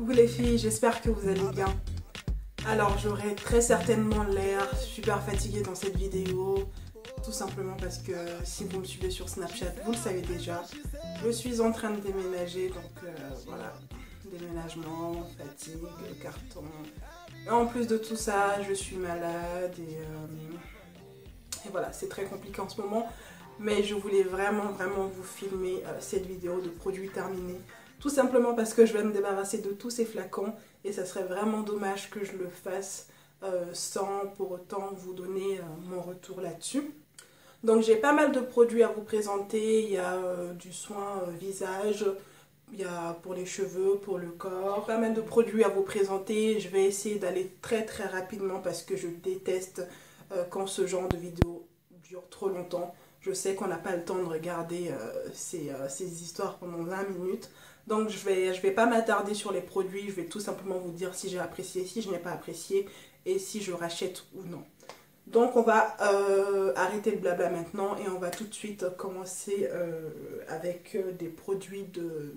Coucou les filles, j'espère que vous allez bien. Alors j'aurai très certainement l'air super fatiguée dans cette vidéo, tout simplement parce que si vous me suivez sur Snapchat, vous le savez déjà, je suis en train de déménager, donc voilà, déménagement, fatigue, carton. Et en plus de tout ça, je suis malade et voilà, c'est très compliqué en ce moment. Mais je voulais vraiment vous filmer cette vidéo de produits terminés. Tout simplement parce que je vais me débarrasser de tous ces flacons et ça serait vraiment dommage que je le fasse sans pour autant vous donner mon retour là-dessus. Donc j'ai pas mal de produits à vous présenter. Il y a du soin visage, il y a pour les cheveux, pour le corps. Pas mal de produits à vous présenter. Je vais essayer d'aller très rapidement parce que je déteste quand ce genre de vidéo dure trop longtemps. Je sais qu'on n'a pas le temps de regarder ces histoires pendant 20 minutes. Donc je vais pas m'attarder sur les produits. Je vais tout simplement vous dire si j'ai apprécié, si je n'ai pas apprécié et si je rachète ou non. Donc on va arrêter le blabla maintenant et on va tout de suite commencer avec des produits de...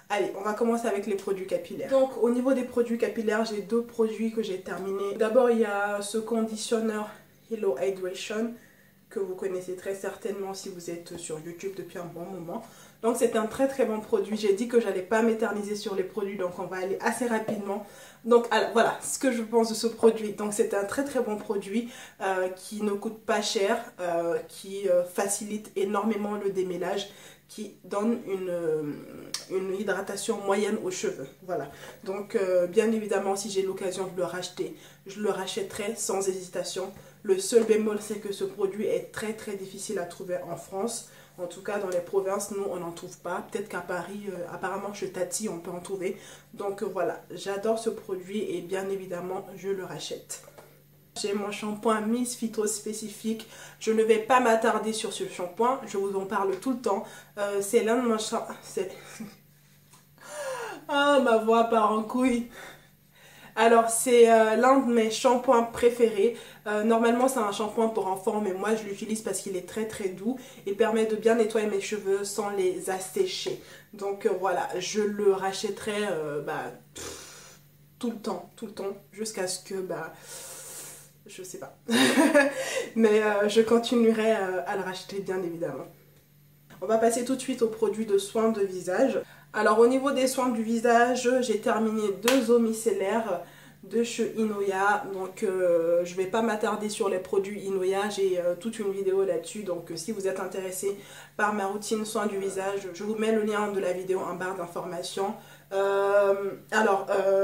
Allez, on va commencer avec les produits capillaires. Donc au niveau des produits capillaires, j'ai deux produits que j'ai terminés. D'abord il y a ce conditionneur Hello Hydration que vous connaissez très certainement si vous êtes sur YouTube depuis un bon moment. Donc c'est un très bon produit. J'ai dit que j'allais pas m'éterniser sur les produits, donc on va aller assez rapidement. Donc alors, voilà ce que je pense de ce produit. Donc c'est un très bon produit qui ne coûte pas cher, qui facilite énormément le démêlage, qui donne une hydratation moyenne aux cheveux. Voilà. Donc bien évidemment si j'ai l'occasion de le racheter, je le rachèterai sans hésitation. Le seul bémol, c'est que ce produit est très difficile à trouver en France. En tout cas, dans les provinces, nous, on n'en trouve pas. Peut-être qu'à Paris, apparemment, chez Tati, on peut en trouver. Donc voilà, j'adore ce produit et bien évidemment, je le rachète. J'ai mon shampoing Miss Phyto spécifique. Je ne vais pas m'attarder sur ce shampoing. Je vous en parle tout le temps. C'est l'un de mes shampoings... Ah, ma voix part en couille. Alors c'est l'un de mes shampoings préférés. Normalement c'est un shampoing pour enfants, mais moi je l'utilise parce qu'il est très doux. Il permet de bien nettoyer mes cheveux sans les assécher. Donc voilà, je le rachèterai tout le temps, jusqu'à ce que je sais pas. Mais je continuerai à le racheter bien évidemment. On va passer tout de suite aux produits de soins de visage. Alors au niveau des soins du visage, j'ai terminé deux eaux micellaires de chez Inoya. Donc je ne vais pas m'attarder sur les produits Inoya, j'ai toute une vidéo là-dessus. Donc si vous êtes intéressé par ma routine soins du visage, je vous mets le lien de la vidéo en barre d'informations.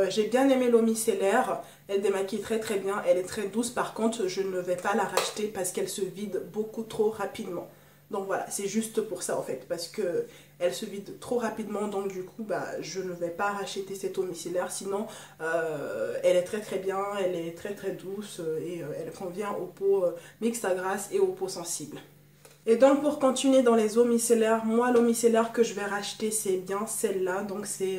J'ai bien aimé l'eau micellaire, elle démaquille très bien, elle est très douce. Par contre je ne vais pas la racheter parce qu'elle se vide beaucoup trop rapidement. Donc voilà, c'est juste pour ça en fait, parce que elle se vide trop rapidement, donc du coup je ne vais pas racheter cette eau micellaire, sinon elle est très bien, elle est très douce et elle convient aux peaux mixtes à grasse et aux peaux sensibles. Et donc pour continuer dans les eaux micellaires, moi l'eau micellaire que je vais racheter c'est bien celle-là, donc c'est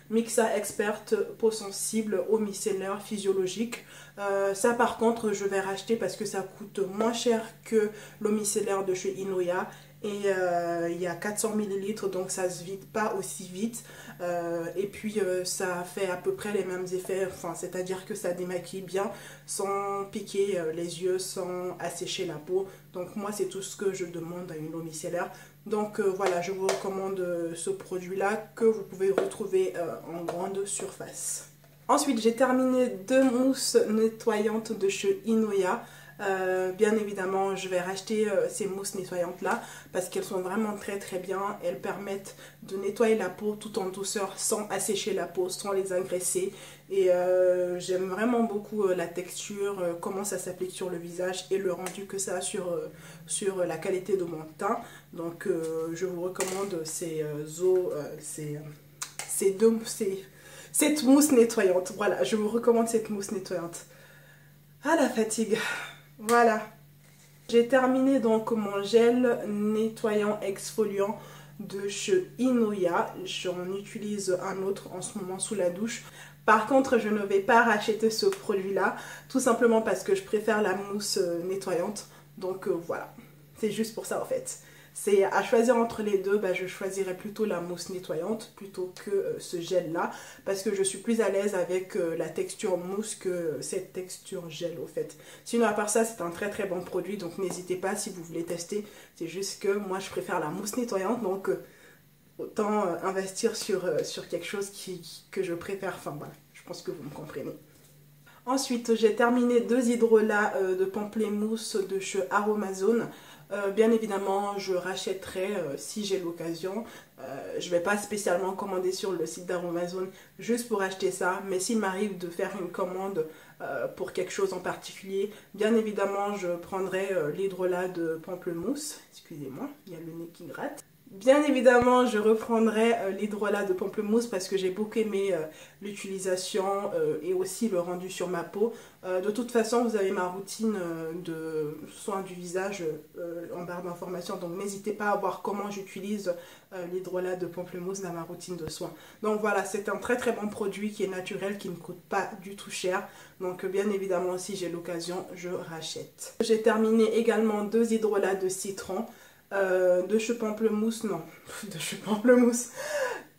Mixa Expert peau sensible eau micellaire physiologique. Ça par contre je vais racheter parce que ça coûte moins cher que l'eau micellaire de chez Inoya. Et il y a 400 ml, donc ça se vide pas aussi vite. Et puis ça fait à peu près les mêmes effets, enfin, c'est-à-dire que ça démaquille bien sans piquer les yeux, sans assécher la peau. Donc moi c'est tout ce que je demande à une eau micellaire. Donc voilà, je vous recommande ce produit-là que vous pouvez retrouver en grande surface. Ensuite j'ai terminé deux mousses nettoyantes de chez Inoya. Bien évidemment je vais racheter ces mousses nettoyantes là parce qu'elles sont vraiment très bien. Elles permettent de nettoyer la peau tout en douceur sans assécher la peau, sans les agresser. Et j'aime vraiment beaucoup la texture, comment ça s'applique sur le visage et le rendu que ça a sur la qualité de mon teint. Donc je vous recommande cette mousse nettoyante. Voilà, je vous recommande cette mousse nettoyante. Ah la fatigue. Voilà, j'ai terminé donc mon gel nettoyant exfoliant de chez Inoya. J'en utilise un autre en ce moment sous la douche. Par contre, je ne vais pas racheter ce produit-là, tout simplement parce que je préfère la mousse nettoyante. Donc voilà, c'est juste pour ça en fait. c'est à choisir entre les deux, je choisirais plutôt la mousse nettoyante plutôt que ce gel là, parce que je suis plus à l'aise avec la texture mousse que cette texture gel au fait. Sinon à part ça, c'est un très très bon produit, donc n'hésitez pas si vous voulez tester. C'est juste que moi je préfère la mousse nettoyante, donc autant investir sur quelque chose que je préfère. Enfin voilà, je pense que vous me comprenez. Ensuite, j'ai terminé 2 hydrolats de pamplemousse de chez Aromazone. Bien évidemment, je rachèterai si j'ai l'occasion. Je ne vais pas spécialement commander sur le site d'Aromazone juste pour acheter ça. Mais s'il m'arrive de faire une commande pour quelque chose en particulier, bien évidemment, je prendrai l'hydrolat de pamplemousse. Excusez-moi, il y a le nez qui gratte. Bien évidemment, je reprendrai l'hydrolat de pamplemousse parce que j'ai beaucoup aimé l'utilisation et aussi le rendu sur ma peau. De toute façon, vous avez ma routine de soins du visage en barre d'informations, donc n'hésitez pas à voir comment j'utilise l'hydrolat de pamplemousse dans ma routine de soins. Donc voilà, c'est un très très bon produit qui est naturel, qui ne coûte pas du tout cher. Donc bien évidemment, si j'ai l'occasion, je rachète. J'ai terminé également 2 hydrolats de citron. De chez Pamplemousse, non, de chez Pamplemousse,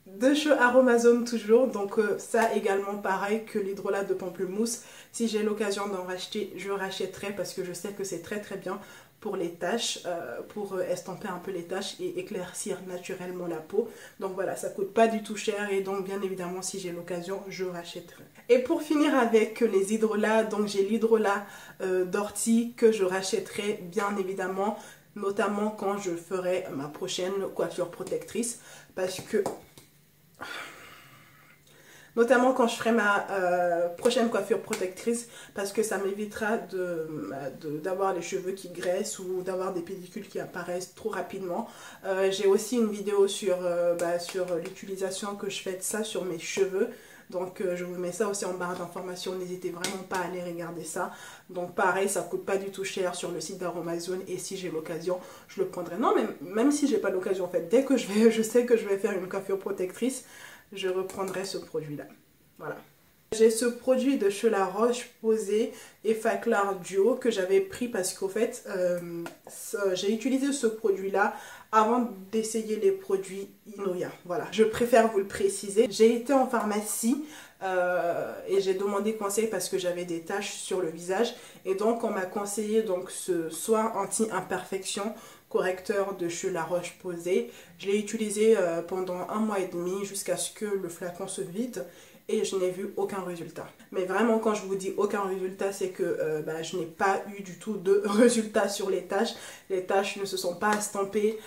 de chez Aromazone toujours, donc ça également pareil que l'hydrolat de pamplemousse. Si j'ai l'occasion d'en racheter, je rachèterai parce que je sais que c'est très très bien pour les taches, pour estomper un peu les taches et éclaircir naturellement la peau. Donc voilà, ça coûte pas du tout cher et donc bien évidemment si j'ai l'occasion, je rachèterai. Et pour finir avec les hydrolats, donc j'ai l'hydrolat d'ortie que je rachèterai bien évidemment, notamment quand je ferai ma prochaine coiffure protectrice, parce que notamment quand je ferai ma prochaine coiffure protectrice, parce que ça m'évitera d'avoir les cheveux qui graissent ou d'avoir des pellicules qui apparaissent trop rapidement. J'ai aussi une vidéo sur l'utilisation que je fais de ça sur mes cheveux. Donc je vous mets ça aussi en barre d'informations, n'hésitez vraiment pas à aller regarder ça. Donc pareil, ça coûte pas du tout cher sur le site d'Aromazone et si j'ai l'occasion, je le prendrai. Non, mais même si j'ai pas l'occasion en fait, dès que je sais que je vais faire une coiffure protectrice, je reprendrai ce produit-là. Voilà. J'ai ce produit de chez La Roche-Posay Effaclar Duo que j'avais pris parce qu'au fait, j'ai utilisé ce produit-là avant d'essayer les produits Inoya. Voilà, je préfère vous le préciser. J'ai été en pharmacie et j'ai demandé conseil parce que j'avais des taches sur le visage. Et donc, on m'a conseillé donc, ce soin anti-imperfection correcteur de chez La Roche-Posay. Je l'ai utilisé pendant 1 mois et demi jusqu'à ce que le flacon se vide. Et je n'ai vu aucun résultat. Mais vraiment quand je vous dis aucun résultat, c'est que je n'ai pas eu du tout de résultat sur les taches. Les taches ne se sont pas estampées,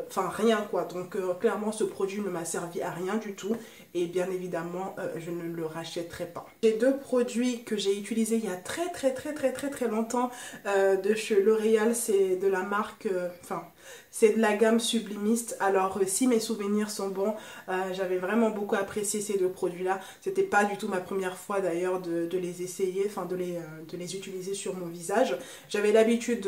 enfin rien quoi. Donc clairement ce produit ne m'a servi à rien du tout. Et bien évidemment je ne le rachèterai pas. J'ai 2 produits que j'ai utilisés il y a très longtemps de chez L'Oréal. C'est de la marque, c'est de la gamme Sublimiste. Alors si mes souvenirs sont bons, j'avais vraiment beaucoup apprécié ces 2 produits là. C'était pas du tout ma première fois d'ailleurs de les essayer, de les utiliser sur mon visage. J'avais l'habitude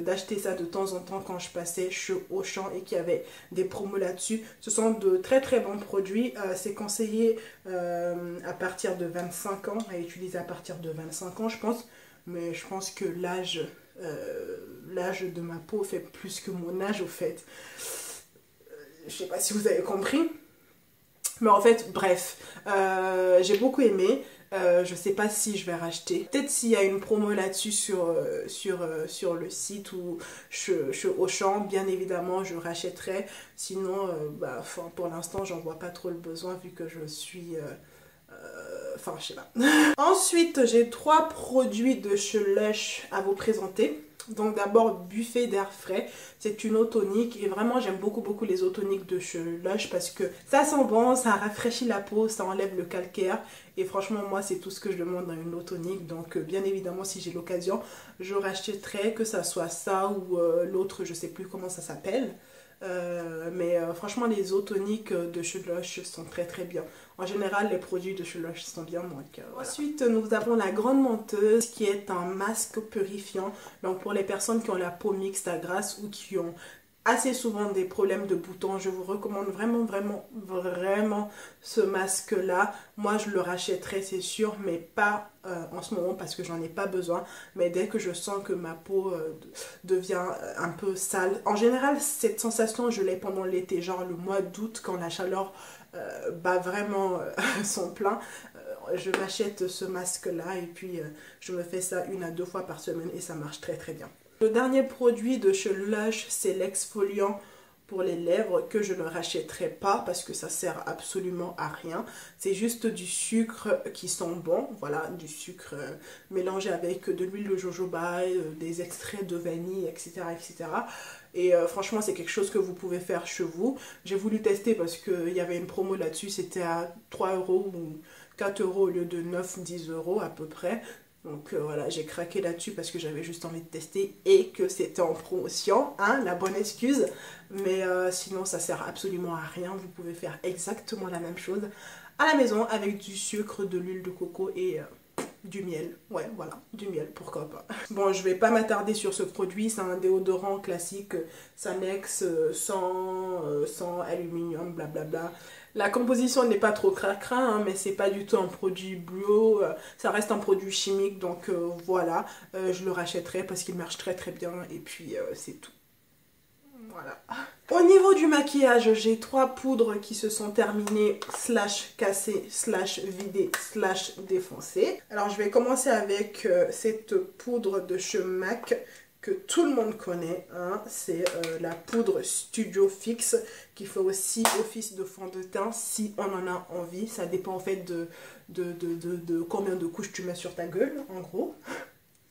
d'acheter ça de temps en temps quand je passais chez Auchan et qu'il y avait des promos là-dessus. Ce sont de très bons produits. C'est conseillé à partir de 25 ans, à utiliser à partir de 25 ans je pense. Mais je pense que l'âge de ma peau fait plus que mon âge au fait. Je sais pas si vous avez compris. Mais en fait, bref, j'ai beaucoup aimé. Je sais pas si je vais racheter. Peut-être s'il y a une promo là-dessus sur le site ou chez Auchan, bien évidemment, je rachèterai. Sinon, pour l'instant, j'en vois pas trop le besoin vu que je suis... je sais pas. Ensuite, j'ai 3 produits de chez Lush à vous présenter. Donc d'abord Buffet d'air frais, c'est une eau tonique et vraiment j'aime beaucoup les eaux toniques de chez Lush parce que ça sent bon, ça rafraîchit la peau, ça enlève le calcaire et franchement moi c'est tout ce que je demande dans une eau tonique. Donc bien évidemment si j'ai l'occasion je rachèterai, que ça soit ça ou l'autre, je sais plus comment ça s'appelle. Mais franchement les eau toniques de chez Lush sont très bien. En général les produits de chez Lush sont bien, donc voilà. Ensuite nous avons la grande menteuse qui est un masque purifiant, donc pour les personnes qui ont la peau mixte à grasse ou qui ont assez souvent des problèmes de boutons. Je vous recommande vraiment ce masque là. Moi je le rachèterai c'est sûr, mais pas en ce moment parce que j'en ai pas besoin, mais dès que je sens que ma peau devient un peu sale. En général cette sensation je l'ai pendant l'été, genre le mois d'août quand la chaleur bat vraiment son plein. Je m'achète ce masque là et puis je me fais ça 1 à 2 fois par semaine et ça marche très bien. Le dernier produit de chez Lush, c'est l'exfoliant pour les lèvres que je ne rachèterai pas parce que ça sert absolument à rien. C'est juste du sucre qui sent bon, voilà, du sucre mélangé avec de l'huile de jojoba, des extraits de vanille, etc. etc. Et franchement, c'est quelque chose que vous pouvez faire chez vous. J'ai voulu tester parce qu'il y avait une promo là-dessus, c'était à 3 € ou 4 € au lieu de 9-10 € à peu près. Donc voilà, j'ai craqué là-dessus parce que j'avais juste envie de tester et que c'était en promotion, hein, la bonne excuse. Mais sinon, ça sert absolument à rien. Vous pouvez faire exactement la même chose à la maison avec du sucre, de l'huile de coco et du miel. Ouais, voilà, du miel, pourquoi pas. Bon, je vais pas m'attarder sur ce produit. C'est un déodorant classique Sanex sans aluminium, blablabla. La composition n'est pas trop cracra, hein, mais c'est pas du tout un produit bio, ça reste un produit chimique, donc voilà, je le rachèterai parce qu'il marche très bien et puis c'est tout. Voilà. Au niveau du maquillage, j'ai 3 poudres qui se sont terminées, cassées, vidées, défoncées. Alors je vais commencer avec cette poudre de chez MAC que tout le monde connaît, hein. C'est la poudre Studio Fix qui fait aussi office de fond de teint si on en a envie. Ça dépend en fait de combien de couches tu mets sur ta gueule, en gros.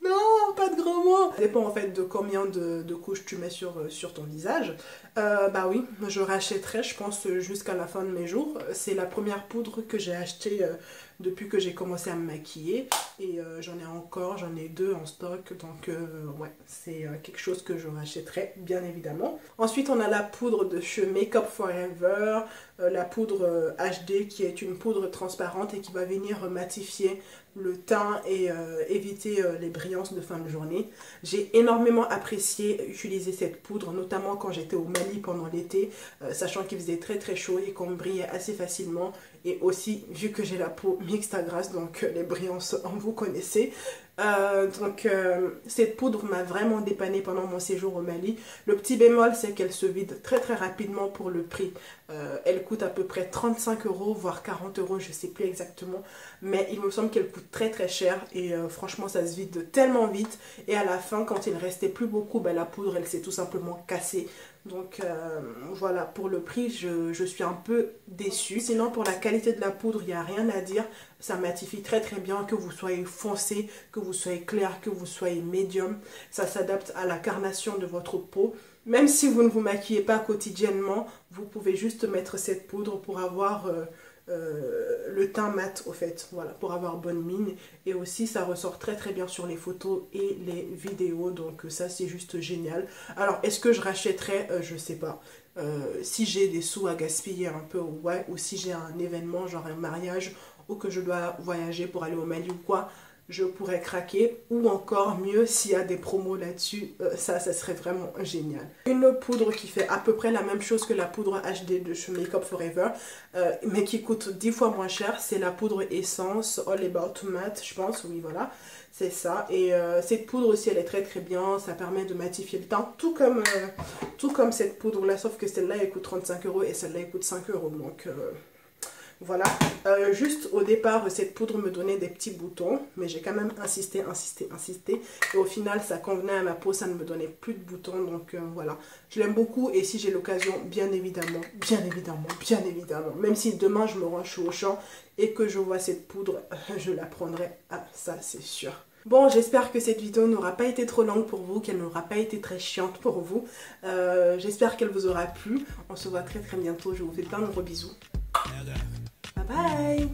Non, pas de gros mots. Ça dépend en fait de combien de couches tu mets sur ton visage. Bah oui, je rachèterai, je pense, jusqu'à la fin de mes jours. C'est la première poudre que j'ai achetée depuis que j'ai commencé à me maquiller. Et j'en ai 2 en stock. Donc ouais, c'est quelque chose que je rachèterai, bien évidemment. Ensuite, on a la poudre de chez Makeup Forever. La poudre HD qui est une poudre transparente et qui va venir matifier le teint et éviter les brillances de fin de journée. J'ai énormément apprécié utiliser cette poudre, notamment quand j'étais au Mali pendant l'été, sachant qu'il faisait très chaud et qu'on brillait assez facilement. Et aussi, vu que j'ai la peau mixte à grasse, donc les brillances, vous connaissez. Cette poudre m'a vraiment dépannée pendant mon séjour au Mali. Le petit bémol, c'est qu'elle se vide très rapidement pour le prix. Elle coûte à peu près 35 €, voire 40 €, je sais plus exactement. Mais il me semble qu'elle coûte très cher et franchement, ça se vide tellement vite. Et à la fin, quand il ne restait plus beaucoup, ben, la poudre, elle s'est tout simplement cassée. Donc voilà, pour le prix, je suis un peu déçue. Sinon, pour la qualité de la poudre, il n'y a rien à dire. Ça matifie très bien, que vous soyez foncé, que vous soyez clair, que vous soyez médium. Ça s'adapte à la carnation de votre peau. Même si vous ne vous maquillez pas quotidiennement, vous pouvez juste mettre cette poudre pour avoir le teint mat au fait, voilà, pour avoir bonne mine. Et aussi ça ressort très bien sur les photos et les vidéos, donc ça c'est juste génial. Alors est-ce que je rachèterais, je sais pas. Si j'ai des sous à gaspiller un peu, ouais, ou si j'ai un événement genre un mariage ou que je dois voyager pour aller au Mali ou quoi, je pourrais craquer. Ou encore mieux, s'il y a des promos là-dessus, ça serait vraiment génial. Une poudre qui fait à peu près la même chose que la poudre HD de chez Makeup Forever, mais qui coûte 10 fois moins cher, c'est la poudre Essence All About Matte, je pense, oui voilà, c'est ça. Et cette poudre aussi, elle est très bien, ça permet de matifier le teint, tout comme cette poudre là, sauf que celle-là elle coûte 35 € et celle-là elle coûte 5 €, donc... Voilà, juste au départ, cette poudre me donnait des petits boutons, mais j'ai quand même insisté. Et au final, ça convenait à ma peau, ça ne me donnait plus de boutons, donc voilà. Je l'aime beaucoup et si j'ai l'occasion, bien évidemment, même si demain je me rends chez Auchan et que je vois cette poudre, je la prendrai, ah ça c'est sûr. Bon, j'espère que cette vidéo n'aura pas été trop longue pour vous, qu'elle n'aura pas été très chiante pour vous. J'espère qu'elle vous aura plu. On se voit très bientôt, je vous fais plein de gros bisous. Bye bye.